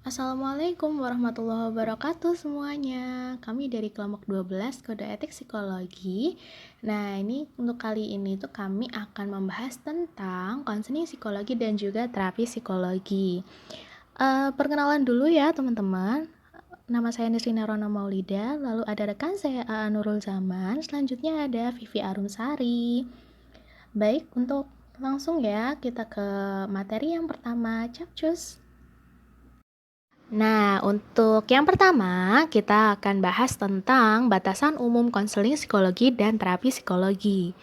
Assalamualaikum warahmatullahi wabarakatuh semuanya. Kami dari kelompok 12 Kode Etik Psikologi. Nah, ini untuk kali ini tuh kami akan membahas tentang konseling psikologi dan juga terapi psikologi. Perkenalan dulu ya teman-teman. Nama saya Nisrina Rona Maulida, lalu ada rekan saya AA Nurul Zaman, selanjutnya ada Vivi Arumsari. Baik, untuk langsung ya kita ke materi yang pertama, capcus. Nah, untuk yang pertama, kita akan bahas tentang batasan umum konseling psikologi dan terapi psikologi.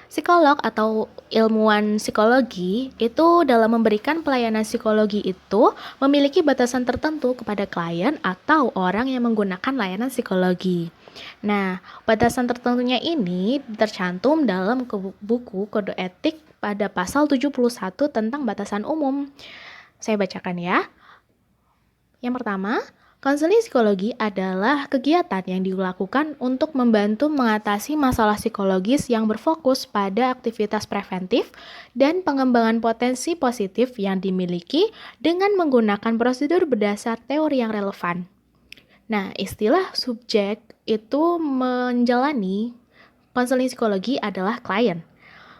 Psikolog atau ilmuwan psikologi itu dalam memberikan pelayanan psikologi itu memiliki batasan tertentu kepada klien atau orang yang menggunakan layanan psikologi. Nah, batasan tertentunya ini tercantum dalam buku Kode Etik pada pasal 71 tentang batasan umum. Saya bacakan ya. Yang pertama, konseling psikologi adalah kegiatan yang dilakukan untuk membantu mengatasi masalah psikologis yang berfokus pada aktivitas preventif dan pengembangan potensi positif yang dimiliki dengan menggunakan prosedur berdasar teori yang relevan. Nah, istilah subjek itu menjalani konseling psikologi adalah klien.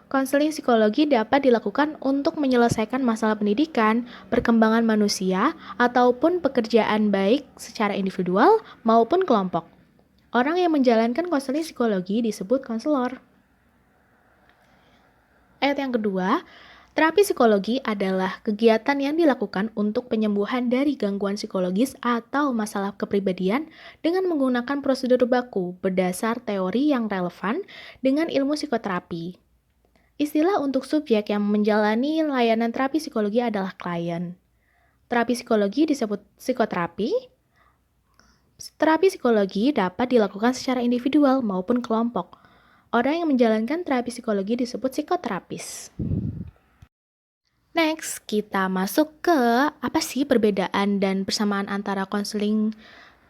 Konseling psikologi dapat dilakukan untuk menyelesaikan masalah pendidikan, perkembangan manusia, ataupun pekerjaan baik secara individual maupun kelompok. Orang yang menjalankan konseling psikologi disebut konselor. Ayat yang kedua, terapi psikologi adalah kegiatan yang dilakukan untuk penyembuhan dari gangguan psikologis atau masalah kepribadian dengan menggunakan prosedur baku berdasar teori yang relevan dengan ilmu psikoterapi. Istilah untuk subjek yang menjalani layanan terapi psikologi adalah klien. Terapi psikologi disebut psikoterapi. Terapi psikologi dapat dilakukan secara individual maupun kelompok. Orang yang menjalankan terapi psikologi disebut psikoterapis. Next, kita masuk ke apa sih perbedaan dan persamaan antara konseling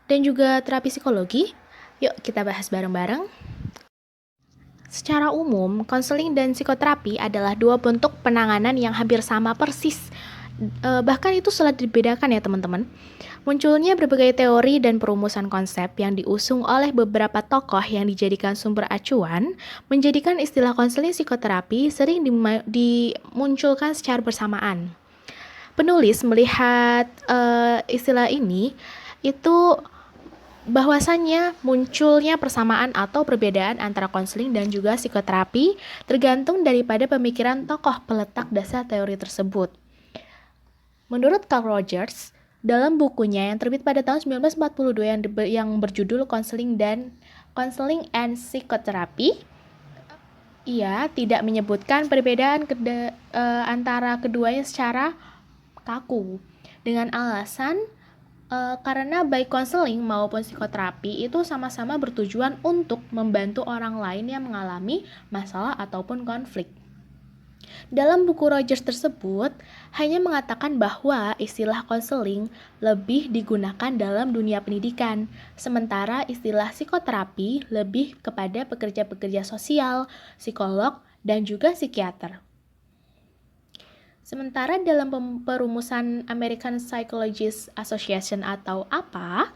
dan juga terapi psikologi? Yuk kita bahas bareng-bareng. Secara umum, konseling dan psikoterapi adalah dua bentuk penanganan yang hampir sama persis. Bahkan itu sulit dibedakan ya teman-teman. Munculnya berbagai teori dan perumusan konsep yang diusung oleh beberapa tokoh yang dijadikan sumber acuan, menjadikan istilah konseling psikoterapi sering dimunculkan secara bersamaan. Penulis melihat istilah ini itu bahwasannya munculnya persamaan atau perbedaan antara konseling dan juga psikoterapi tergantung daripada pemikiran tokoh peletak dasar teori tersebut. Menurut Carl Rogers, dalam bukunya yang terbit pada tahun 1942 yang berjudul Counseling and Psychotherapy, ia tidak menyebutkan perbedaan antara keduanya secara kaku dengan alasan karena baik konseling maupun psikoterapi itu sama-sama bertujuan untuk membantu orang lain yang mengalami masalah ataupun konflik. Dalam buku Rogers tersebut, hanya mengatakan bahwa istilah konseling lebih digunakan dalam dunia pendidikan, sementara istilah psikoterapi lebih kepada pekerja-pekerja sosial, psikolog, dan juga psikiater. Sementara dalam perumusan American Psychologist Association atau APA,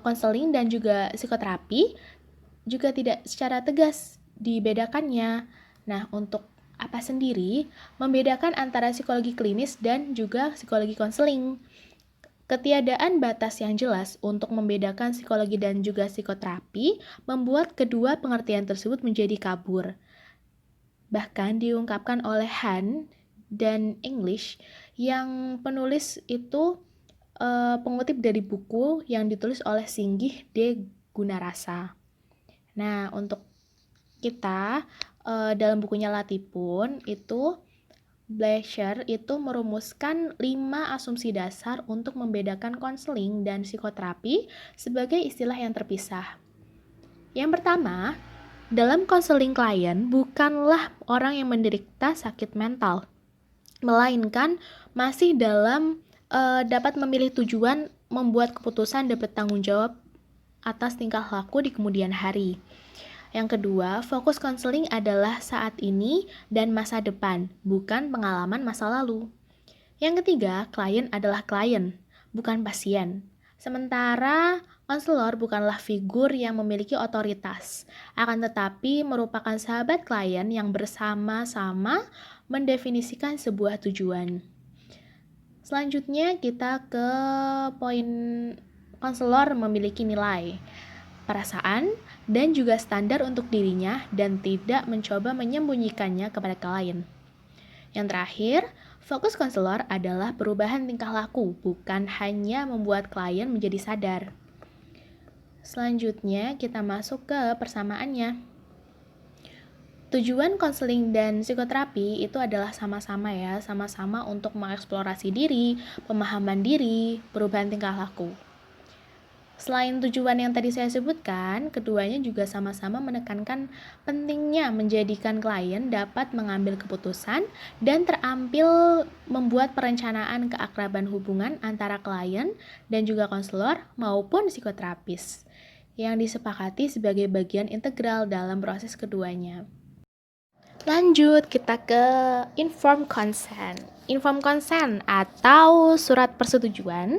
konseling dan juga psikoterapi juga tidak secara tegas dibedakannya. Nah, untuk APA sendiri membedakan antara psikologi klinis dan juga psikologi konseling. Ketiadaan batas yang jelas untuk membedakan psikologi dan juga psikoterapi membuat kedua pengertian tersebut menjadi kabur. Bahkan diungkapkan oleh Han dan English yang penulis itu pengutip dari buku yang ditulis oleh Singgih D. Gunarasa. Nah, untuk kita dalam bukunya Latipun itu Blecher itu merumuskan 5 asumsi dasar untuk membedakan konseling dan psikoterapi sebagai istilah yang terpisah. Yang pertama, dalam konseling klien bukanlah orang yang menderita sakit mental, melainkan masih dapat memilih tujuan, membuat keputusan dan bertanggung jawab atas tingkah laku di kemudian hari. Yang kedua, fokus konseling adalah saat ini dan masa depan, bukan pengalaman masa lalu. Yang ketiga, klien adalah klien, bukan pasien. Sementara konselor bukanlah figur yang memiliki otoritas, akan tetapi merupakan sahabat klien yang bersama-sama mendefinisikan sebuah tujuan. Selanjutnya kita ke poin konselor memiliki nilai, perasaan, dan juga standar untuk dirinya dan tidak mencoba menyembunyikannya kepada klien. Yang terakhir, fokus konselor adalah perubahan tingkah laku, bukan hanya membuat klien menjadi sadar. Selanjutnya, kita masuk ke persamaannya. Tujuan konseling dan psikoterapi itu adalah sama-sama ya, sama-sama untuk mengeksplorasi diri, pemahaman diri, perubahan tingkah laku. Selain tujuan yang tadi saya sebutkan, keduanya juga sama-sama menekankan pentingnya menjadikan klien dapat mengambil keputusan dan terampil membuat perencanaan keakraban hubungan antara klien dan juga konselor maupun psikoterapis yang disepakati sebagai bagian integral dalam proses keduanya. Lanjut, kita ke informed consent. Informed consent atau surat persetujuan.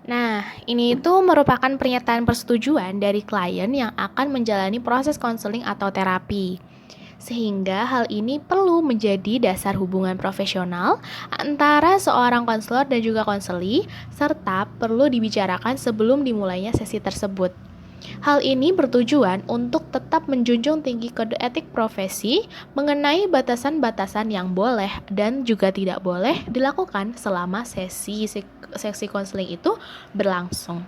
Nah, ini itu merupakan pernyataan persetujuan dari klien yang akan menjalani proses konseling atau terapi. Sehingga hal ini perlu menjadi dasar hubungan profesional antara seorang konselor dan juga konseli, serta perlu dibicarakan sebelum dimulainya sesi tersebut. Hal ini bertujuan untuk tetap menjunjung tinggi kode etik profesi mengenai batasan-batasan yang boleh dan juga tidak boleh dilakukan selama sesi konseling itu berlangsung.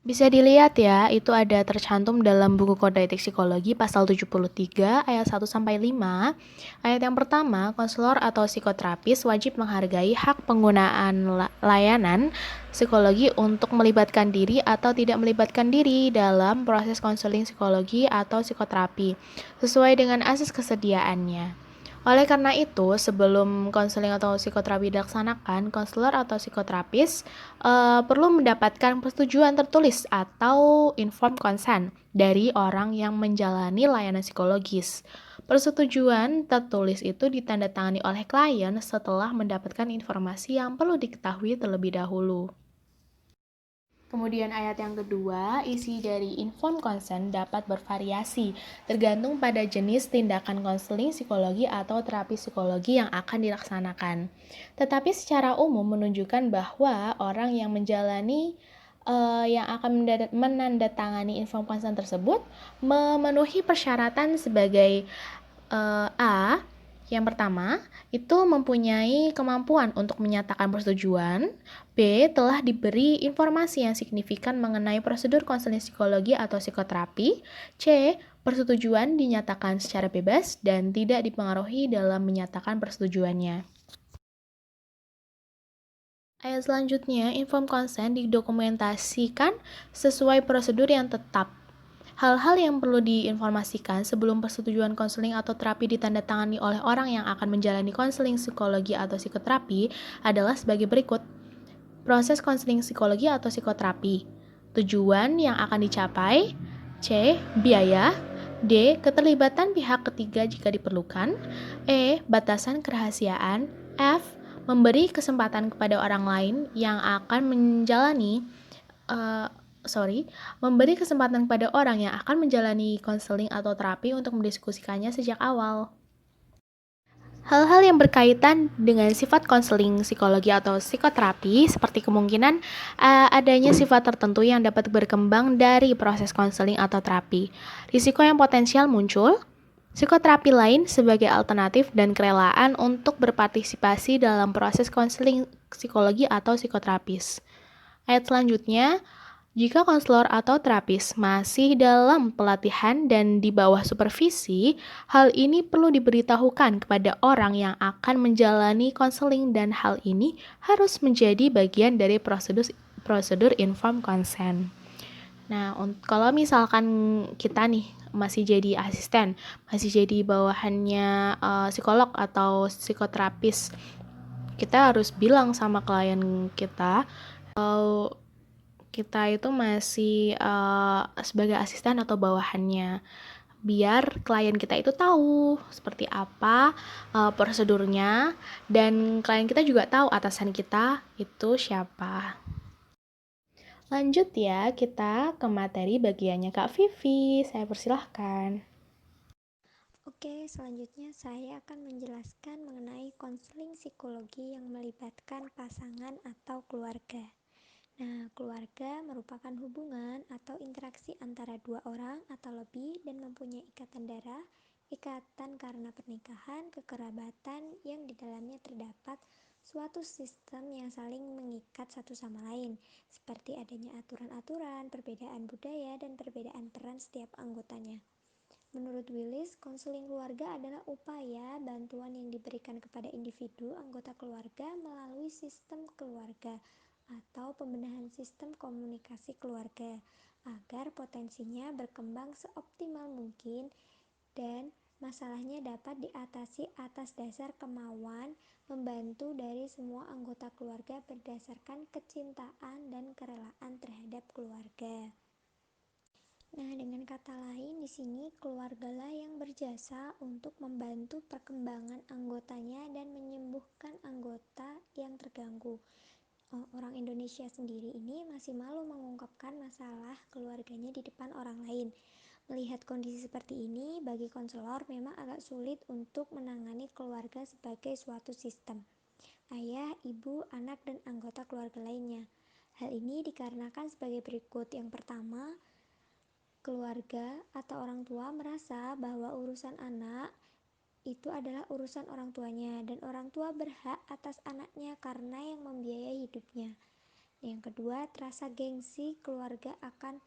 Bisa dilihat ya, itu ada tercantum dalam buku Kode Etik Psikologi pasal 73 ayat 1-5. Ayat yang pertama, konselor atau psikoterapis wajib menghargai hak penggunaan layanan psikologi untuk melibatkan diri atau tidak melibatkan diri dalam proses konseling psikologi atau psikoterapi sesuai dengan asas kesediaannya. Oleh karena itu, sebelum konseling atau psikoterapi dilaksanakan, konselor atau psikoterapis perlu mendapatkan persetujuan tertulis atau informed consent dari orang yang menjalani layanan psikologis. Persetujuan tertulis itu ditandatangani oleh klien setelah mendapatkan informasi yang perlu diketahui terlebih dahulu. Kemudian ayat yang kedua, isi dari informed consent dapat bervariasi tergantung pada jenis tindakan konseling psikologi atau terapi psikologi yang akan dilaksanakan. Tetapi secara umum menunjukkan bahwa orang yang menjalani yang akan menandatangani informed consent tersebut memenuhi persyaratan sebagai A. Yang pertama, itu mempunyai kemampuan untuk menyatakan persetujuan. B. Telah diberi informasi yang signifikan mengenai prosedur konseling psikologi atau psikoterapi. C. Persetujuan dinyatakan secara bebas dan tidak dipengaruhi dalam menyatakan persetujuannya. Ayat selanjutnya, informed consent didokumentasikan sesuai prosedur yang tetap. Hal-hal yang perlu diinformasikan sebelum persetujuan konseling atau terapi ditandatangani oleh orang yang akan menjalani konseling psikologi atau psikoterapi adalah sebagai berikut. Proses konseling psikologi atau psikoterapi. Tujuan yang akan dicapai. C. Biaya. D. Keterlibatan pihak ketiga jika diperlukan. E. Batasan kerahasiaan. F. Memberi kesempatan kepada orang lain yang akan memberi kesempatan kepada orang yang akan menjalani konseling atau terapi untuk mendiskusikannya sejak awal. Hal-hal yang berkaitan dengan sifat konseling psikologi atau psikoterapi seperti kemungkinan adanya sifat tertentu yang dapat berkembang dari proses konseling atau terapi. Risiko yang potensial muncul, psikoterapi lain sebagai alternatif dan kerelaan untuk berpartisipasi dalam proses konseling psikologi atau psikoterapis. Ayat selanjutnya, jika konselor atau terapis masih dalam pelatihan dan di bawah supervisi, hal ini perlu diberitahukan kepada orang yang akan menjalani konseling dan hal ini harus menjadi bagian dari prosedur informed consent. Nah, kalau misalkan kita nih masih jadi asisten, masih jadi bawahannya psikolog atau psikoterapis, kita harus bilang sama klien kita kalau kita itu masih sebagai asisten atau bawahannya. biar klien kita itu tahu seperti apa prosedurnya, dan klien kita juga tahu atasan kita itu siapa. Lanjut ya, kita ke materi bagiannya Kak Vivi. Saya persilahkan. Oke, selanjutnya saya akan menjelaskan mengenai konseling psikologi yang melibatkan pasangan atau keluarga. Nah, keluarga merupakan hubungan atau interaksi antara dua orang atau lebih dan mempunyai ikatan darah, ikatan karena pernikahan, kekerabatan yang di dalamnya terdapat suatu sistem yang saling mengikat satu sama lain, seperti adanya aturan-aturan, perbedaan budaya, dan perbedaan peran setiap anggotanya. Menurut Willis, konseling keluarga adalah upaya bantuan yang diberikan kepada individu anggota keluarga melalui sistem keluarga atau pembenahan sistem komunikasi keluarga agar potensinya berkembang seoptimal mungkin dan masalahnya dapat diatasi atas dasar kemauan membantu dari semua anggota keluarga berdasarkan kecintaan dan kerelaan terhadap keluarga. Nah, dengan kata lain, di sini keluargalah yang berjasa untuk membantu perkembangan anggotanya dan menyembuhkan anggota yang terganggu. Orang Indonesia sendiri ini masih malu mengungkapkan masalah keluarganya di depan orang lain. Melihat kondisi seperti ini, bagi konselor memang agak sulit untuk menangani keluarga sebagai suatu sistem. Ayah, ibu, anak, dan anggota keluarga lainnya. Hal ini dikarenakan sebagai berikut. Yang pertama, keluarga atau orang tua merasa bahwa urusan anak itu adalah urusan orang tuanya dan orang tua berhak atas anaknya karena yang membiayai hidupnya. Yang kedua, terasa gengsi keluarga akan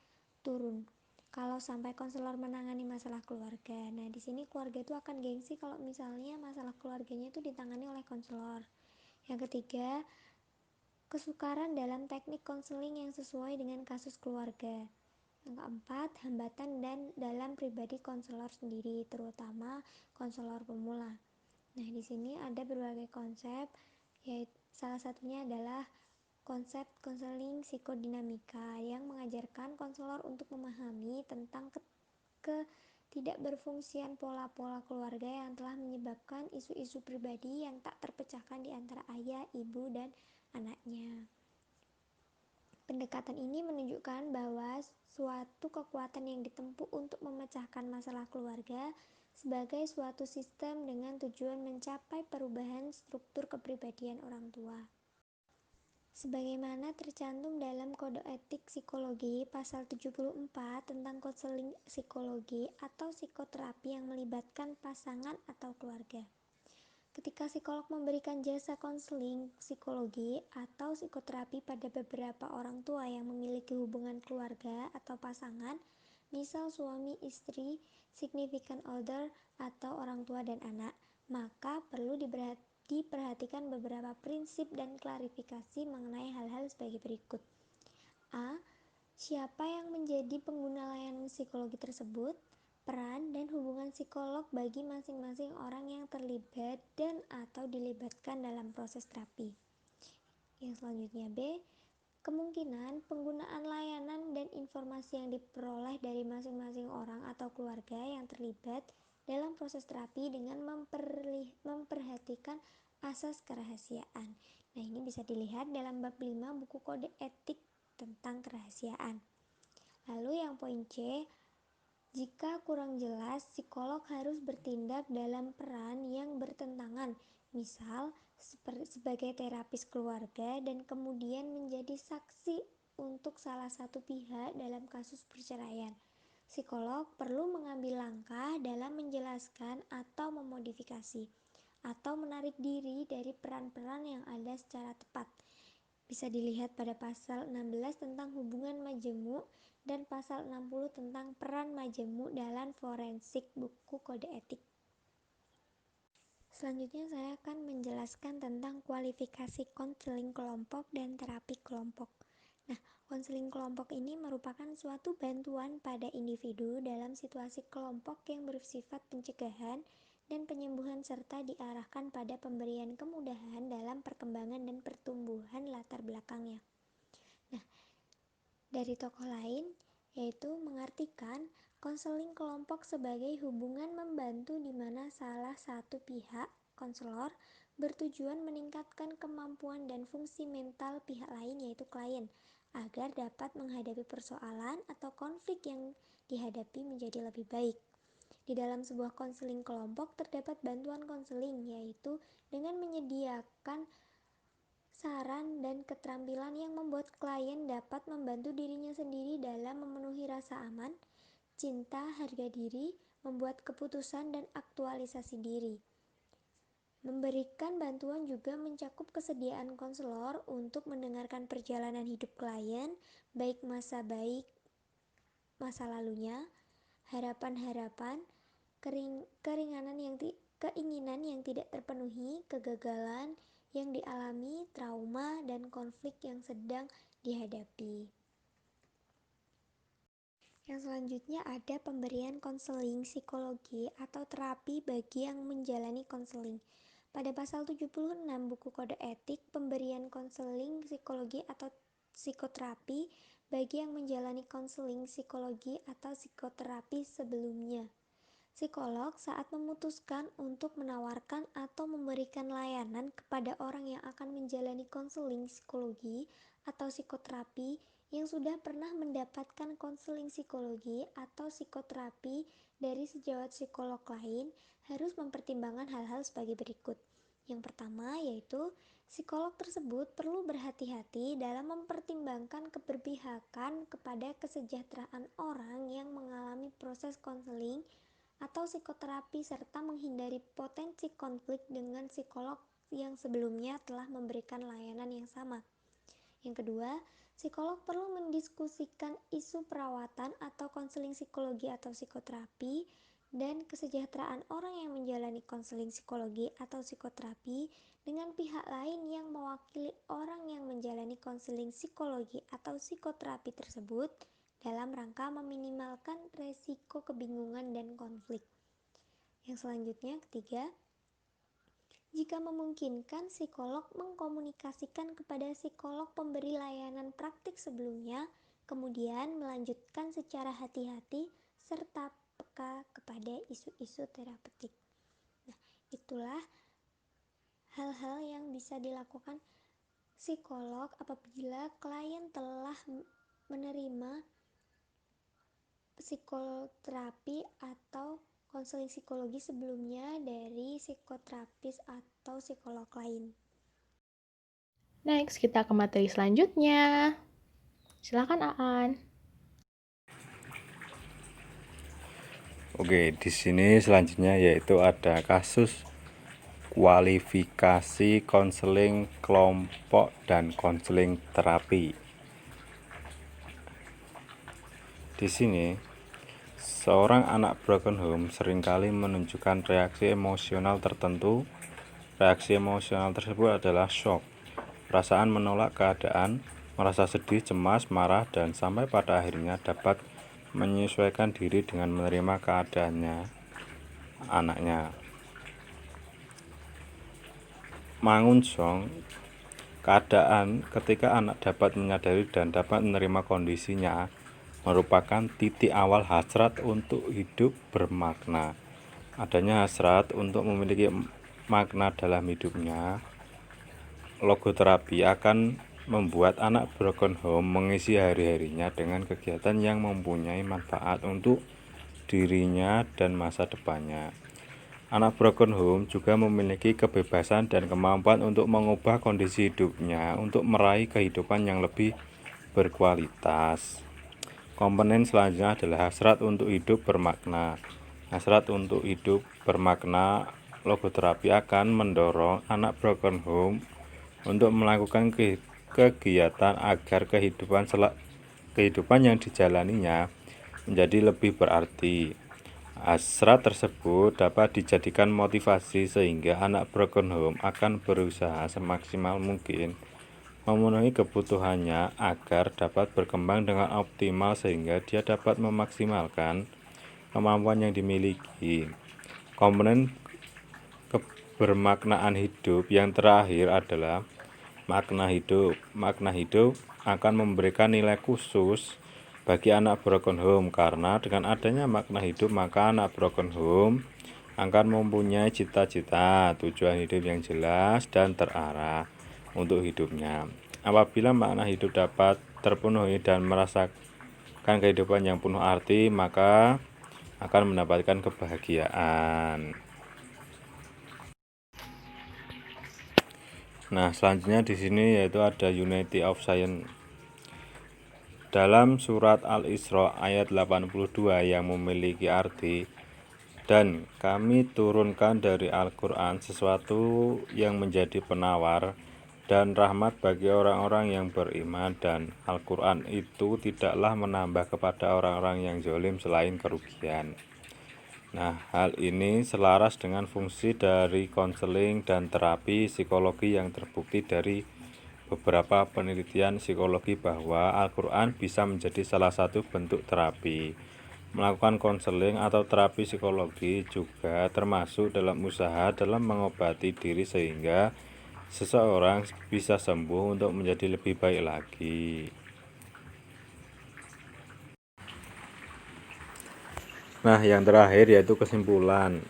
turun kalau sampai konselor menangani masalah keluarga. Nah, di sini keluarga itu akan gengsi kalau misalnya masalah keluarganya itu ditangani oleh konselor. Yang ketiga, kesukaran dalam teknik konseling yang sesuai dengan kasus keluarga. Yang keempat, hambatan dan dalam pribadi konselor sendiri, terutama konselor pemula. Nah, di sini ada berbagai konsep, yaitu salah satunya adalah konsep konseling psikodinamika yang mengajarkan konselor untuk memahami tentang tidak berfungsian pola-pola keluarga yang telah menyebabkan isu-isu pribadi yang tak terpecahkan di antara ayah, ibu, dan anaknya. Pendekatan ini menunjukkan bahwa suatu kekuatan yang ditempuh untuk memecahkan masalah keluarga sebagai suatu sistem dengan tujuan mencapai perubahan struktur kepribadian orang tua. Sebagaimana tercantum dalam Kode Etik Psikologi Pasal 74 tentang konseling psikologi atau psikoterapi yang melibatkan pasangan atau keluarga. Ketika psikolog memberikan jasa konseling psikologi atau psikoterapi pada beberapa orang tua yang memiliki hubungan keluarga atau pasangan, misal suami istri, significant other, atau orang tua dan anak, maka perlu diperhatikan beberapa prinsip dan klarifikasi mengenai hal-hal sebagai berikut. A. Siapa yang menjadi pengguna layanan psikologi tersebut? Peran dan hubungan psikolog bagi masing-masing orang yang terlibat dan atau dilibatkan dalam proses terapi. Yang selanjutnya B. Kemungkinan penggunaan layanan dan informasi yang diperoleh dari masing-masing orang atau keluarga yang terlibat dalam proses terapi dengan memperhatikan asas kerahasiaan. Nah, ini bisa dilihat dalam bab 5 buku Kode Etik tentang kerahasiaan. Lalu yang poin C, jika kurang jelas, psikolog harus bertindak dalam peran yang bertentangan, misal sebagai terapis keluarga dan kemudian menjadi saksi untuk salah satu pihak dalam kasus perceraian. Psikolog perlu mengambil langkah dalam menjelaskan atau memodifikasi atau menarik diri dari peran-peran yang ada secara tepat. Bisa dilihat pada pasal 16 tentang hubungan majemuk dan pasal 60 tentang peran majemuk dalam forensik buku Kode Etik. Selanjutnya saya akan menjelaskan tentang kualifikasi konseling kelompok dan terapi kelompok. Nah, konseling kelompok ini merupakan suatu bantuan pada individu dalam situasi kelompok yang bersifat pencegahan dan penyembuhan serta diarahkan pada pemberian kemudahan dalam perkembangan dan pertumbuhan latar belakangnya. Nah, dari tokoh lain, yaitu mengartikan Konseling kelompok sebagai hubungan membantu di mana salah satu pihak, konselor, bertujuan meningkatkan kemampuan dan fungsi mental pihak lain yaitu klien, agar dapat menghadapi persoalan atau konflik yang dihadapi menjadi lebih baik. Di dalam sebuah konseling kelompok terdapat bantuan konseling, yaitu dengan menyediakan saran dan keterampilan yang membuat klien dapat membantu dirinya sendiri dalam memenuhi rasa aman, cinta, harga diri, membuat keputusan, dan aktualisasi diri. Memberikan bantuan juga mencakup kesediaan konselor untuk mendengarkan perjalanan hidup klien, baik masa lalunya, harapan-harapan, keinginan yang tidak terpenuhi, kegagalan yang dialami, trauma, dan konflik yang sedang dihadapi. Yang selanjutnya ada pemberian konseling psikologi atau terapi bagi yang menjalani konseling. Pada pasal 76 buku kode etik, pemberian konseling psikologi atau psikoterapi bagi yang menjalani konseling psikologi atau psikoterapi sebelumnya. Psikolog saat memutuskan untuk menawarkan atau memberikan layanan kepada orang yang akan menjalani konseling psikologi atau psikoterapi yang sudah pernah mendapatkan konseling psikologi atau psikoterapi dari sejawat psikolog lain harus mempertimbangkan hal-hal sebagai berikut. Yang pertama yaitu psikolog tersebut perlu berhati-hati dalam mempertimbangkan keberpihakan kepada kesejahteraan orang yang mengalami proses konseling atau psikoterapi serta menghindari potensi konflik dengan psikolog yang sebelumnya telah memberikan layanan yang sama. Yang kedua, psikolog perlu mendiskusikan isu perawatan atau konseling psikologi atau psikoterapi dan kesejahteraan orang yang menjalani konseling psikologi atau psikoterapi dengan pihak lain yang mewakili orang yang menjalani konseling psikologi atau psikoterapi tersebut dalam rangka meminimalkan resiko kebingungan dan konflik. Yang selanjutnya, ketiga, jika memungkinkan, psikolog mengkomunikasikan kepada psikolog pemberi layanan praktik sebelumnya, kemudian melanjutkan secara hati-hati serta peka kepada isu-isu terapeutik. Nah, itulah hal-hal yang bisa dilakukan psikolog apabila klien telah menerima psikoterapi atau konseling psikologi sebelumnya dari psikoterapis atau psikolog lain. Next, kita ke materi selanjutnya. Silakan Aan. Oke, di sini selanjutnya yaitu ada kasus kualifikasi konseling kelompok dan konseling terapi. Di sini, seorang anak broken home seringkali menunjukkan reaksi emosional tertentu. Reaksi emosional tersebut adalah shock, perasaan menolak keadaan, merasa sedih, cemas, marah, dan sampai pada akhirnya dapat menyesuaikan diri dengan menerima keadaannya anaknya. Mangunsong, keadaan ketika anak dapat menyadari dan dapat menerima kondisinya merupakan titik awal hasrat untuk hidup bermakna. Adanya hasrat untuk memiliki makna dalam hidupnya. Logoterapi akan membuat anak broken home mengisi hari-harinya dengan kegiatan yang mempunyai manfaat untuk dirinya dan masa depannya. Anak broken home juga memiliki kebebasan dan kemampuan untuk mengubah kondisi hidupnya untuk meraih kehidupan yang lebih berkualitas. Komponen selanjutnya adalah hasrat untuk hidup bermakna. Hasrat untuk hidup bermakna, logoterapi akan mendorong anak broken home untuk melakukan kegiatan agar kehidupan yang dijalaninya menjadi lebih berarti. Hasrat tersebut dapat dijadikan motivasi sehingga anak broken home akan berusaha semaksimal mungkin memenuhi kebutuhannya agar dapat berkembang dengan optimal sehingga dia dapat memaksimalkan kemampuan yang dimiliki. Komponen kebermaknaan hidup yang terakhir adalah makna hidup. Makna hidup akan memberikan nilai khusus bagi anak broken home, karena dengan adanya makna hidup maka anak broken home akan mempunyai cita-cita, tujuan hidup yang jelas dan terarah untuk hidupnya. Apabila makna hidup dapat terpenuhi dan merasakan kehidupan yang penuh arti, maka akan mendapatkan kebahagiaan. Nah, selanjutnya di sini yaitu ada Unity of Science. Dalam surat Al-Isra ayat 82 yang memiliki arti, dan kami turunkan dari Al-Quran sesuatu yang menjadi penawar dan rahmat bagi orang-orang yang beriman, dan Al-Quran itu tidaklah menambah kepada orang-orang yang zalim selain kerugian. Nah, hal ini selaras dengan fungsi dari konseling dan terapi psikologi yang terbukti dari beberapa penelitian psikologi bahwa Al-Quran bisa menjadi salah satu bentuk terapi. Melakukan konseling atau terapi psikologi juga termasuk dalam usaha dalam mengobati diri sehingga seseorang bisa sembuh untuk menjadi lebih baik lagi. Nah, yang terakhir yaitu kesimpulan.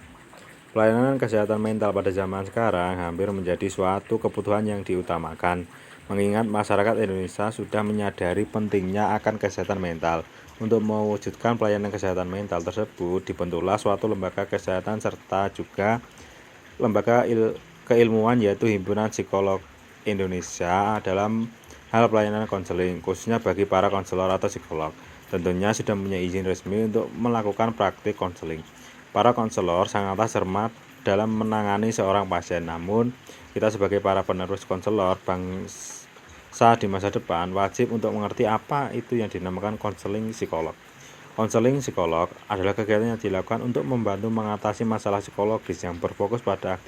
Pelayanan kesehatan mental pada zaman sekarang hampir menjadi suatu kebutuhan yang diutamakan, mengingat masyarakat Indonesia sudah menyadari pentingnya akan kesehatan mental. Untuk mewujudkan pelayanan kesehatan mental tersebut, dibentuklah suatu lembaga kesehatan serta juga lembaga keilmuan yaitu Himpunan Psikolog Indonesia dalam hal pelayanan konseling, khususnya bagi para konselor atau psikolog. Tentunya sudah mempunyai izin resmi untuk melakukan praktik konseling. Para konselor sangatlah cermat dalam menangani seorang pasien, namun kita sebagai para penerus konselor bangsa di masa depan wajib untuk mengerti apa itu yang dinamakan konseling psikolog. Konseling psikolog adalah kegiatan yang dilakukan untuk membantu mengatasi masalah psikologis yang berfokus pada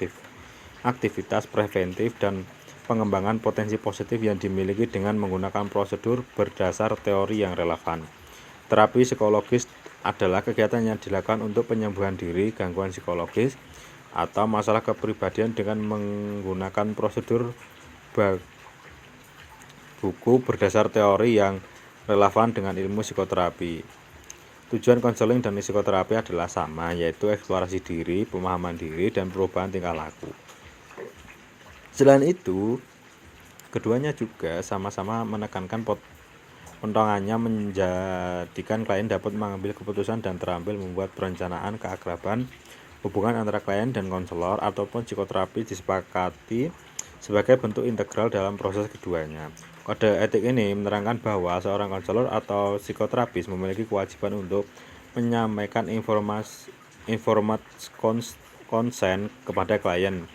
aktivitas preventif dan pengembangan potensi positif yang dimiliki dengan menggunakan prosedur berdasar teori yang relevan. Terapi psikologis adalah kegiatan yang dilakukan untuk penyembuhan diri, gangguan psikologis, atau masalah kepribadian dengan menggunakan prosedur buku berdasar teori yang relevan dengan ilmu psikoterapi. Tujuan konseling dan psikoterapi adalah sama, yaitu eksplorasi diri, pemahaman diri, dan perubahan tingkah laku. Selain itu, keduanya juga sama-sama menekankan potongannya menjadikan klien dapat mengambil keputusan dan terampil membuat perencanaan keakraban. Hubungan antara klien dan konselor ataupun psikoterapi disepakati sebagai bentuk integral dalam proses keduanya. Kode etik ini menerangkan bahwa seorang konselor atau psikoterapis memiliki kewajiban untuk menyampaikan konsen kepada klien.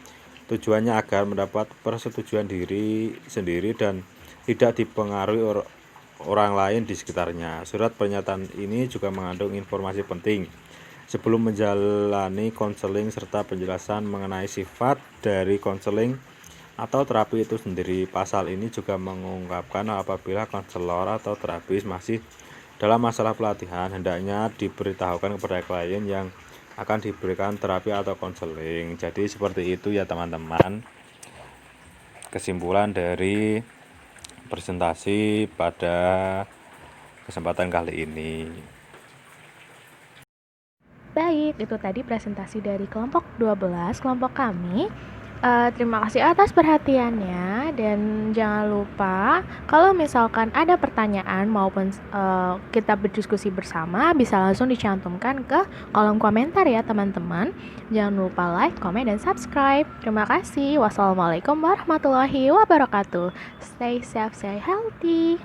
Tujuannya agar mendapat persetujuan diri sendiri dan tidak dipengaruhi orang lain di sekitarnya. Surat pernyataan ini juga mengandung informasi penting sebelum menjalani konseling serta penjelasan mengenai sifat dari konseling atau terapi itu sendiri. Pasal ini juga mengungkapkan apabila konselor atau terapis masih dalam masalah pelatihan, hendaknya diberitahukan kepada klien yang akan diberikan terapi atau konseling. Jadi seperti itu ya teman-teman, kesimpulan dari presentasi pada kesempatan kali ini. Baik, itu tadi presentasi dari kelompok 12, kelompok kami. Terima kasih atas perhatiannya, dan jangan lupa kalau misalkan ada pertanyaan maupun kita berdiskusi bersama, bisa langsung dicantumkan ke kolom komentar ya teman-teman. Jangan lupa like, comment, dan subscribe. Terima kasih. Wassalamualaikum warahmatullahi wabarakatuh. Stay safe, stay healthy.